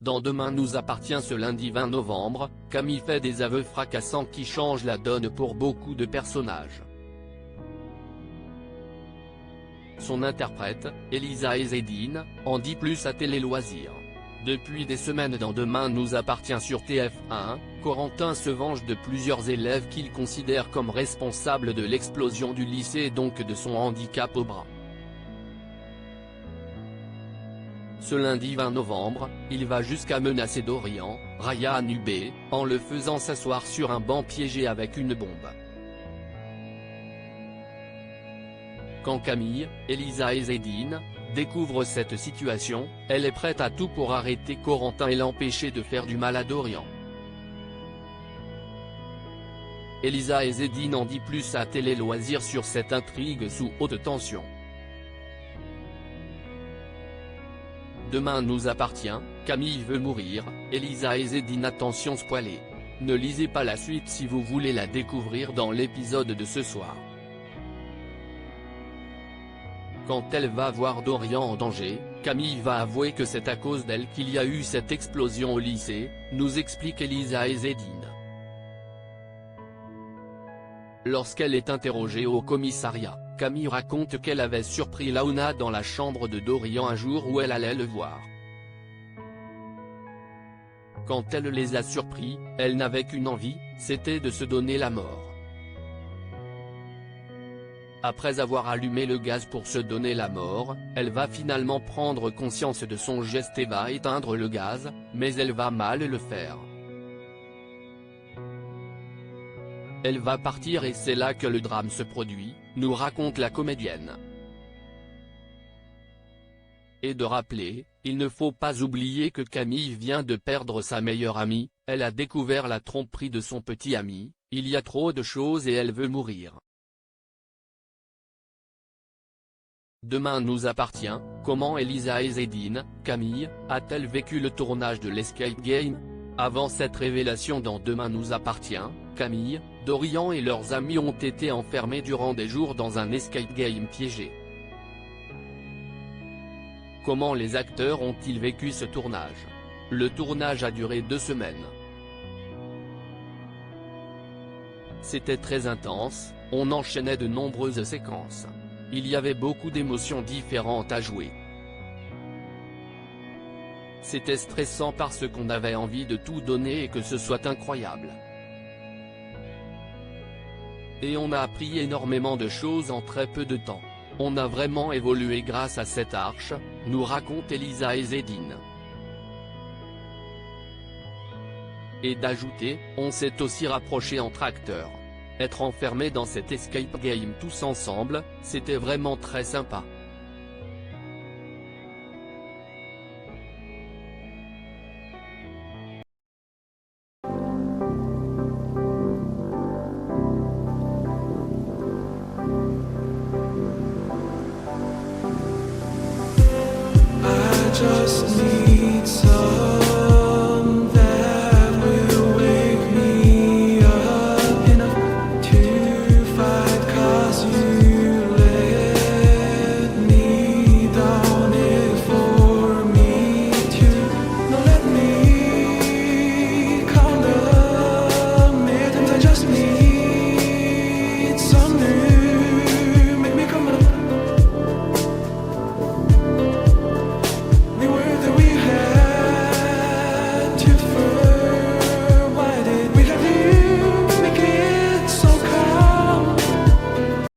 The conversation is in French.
Dans Demain nous appartient ce lundi 20 novembre, Camille fait des aveux fracassants qui changent la donne pour beaucoup de personnages. Son interprète, Elisa Ezzedine, en dit plus à Télé Loisirs. Depuis des semaines dans Demain nous appartient sur TF1, Corentin se venge de plusieurs élèves qu'il considère comme responsables de l'explosion du lycée et donc de son handicap au bras. Ce lundi 20 novembre, il va jusqu'à menacer Dorian, Ryan Hubé, en le faisant s'asseoir sur un banc piégé avec une bombe. Quand Camille, Elisa Ezzedine, découvre cette situation, elle est prête à tout pour arrêter Corentin et l'empêcher de faire du mal à Dorian. Elisa Ezzedine en dit plus à Télé Loisirs sur cette intrigue sous haute tension. Demain nous appartient, Camille veut mourir, Elisa Ezzedine attention spoilé. Ne lisez pas la suite si vous voulez la découvrir dans l'épisode de ce soir. Quand elle va voir Dorian en danger, Camille va avouer que c'est à cause d'elle qu'il y a eu cette explosion au lycée, nous explique Elisa Ezzedine. Lorsqu'elle est interrogée au commissariat, Camille raconte qu'elle avait surpris Launa dans la chambre de Dorian un jour où elle allait le voir. Quand elle les a surpris, elle n'avait qu'une envie, c'était de se donner la mort. Après avoir allumé le gaz pour se donner la mort, elle va finalement prendre conscience de son geste et va éteindre le gaz, mais elle va mal le faire. Elle va partir et c'est là que le drame se produit, nous raconte la comédienne. Et de rappeler, il ne faut pas oublier que Camille vient de perdre sa meilleure amie, elle a découvert la tromperie de son petit ami, il y a trop de choses et elle veut mourir. Demain nous appartient, comment Elisa Ezzedine, Camille, a-t-elle vécu le tournage de l'Escape Game? Avant cette révélation dans Demain nous appartient, Camille, Dorian et leurs amis ont été enfermés durant des jours dans un escape game piégé. Comment les acteurs ont-ils vécu ce tournage? Le tournage a duré 2 semaines. C'était très intense, on enchaînait de nombreuses séquences. Il y avait beaucoup d'émotions différentes à jouer. C'était stressant parce qu'on avait envie de tout donner et que ce soit incroyable. Et on a appris énormément de choses en très peu de temps. On a vraiment évolué grâce à cette arche, nous raconte Elisa Ezzedine. Et d'ajouter, on s'est aussi rapproché entre acteurs. Être enfermés dans cet escape game tous ensemble, c'était vraiment très sympa.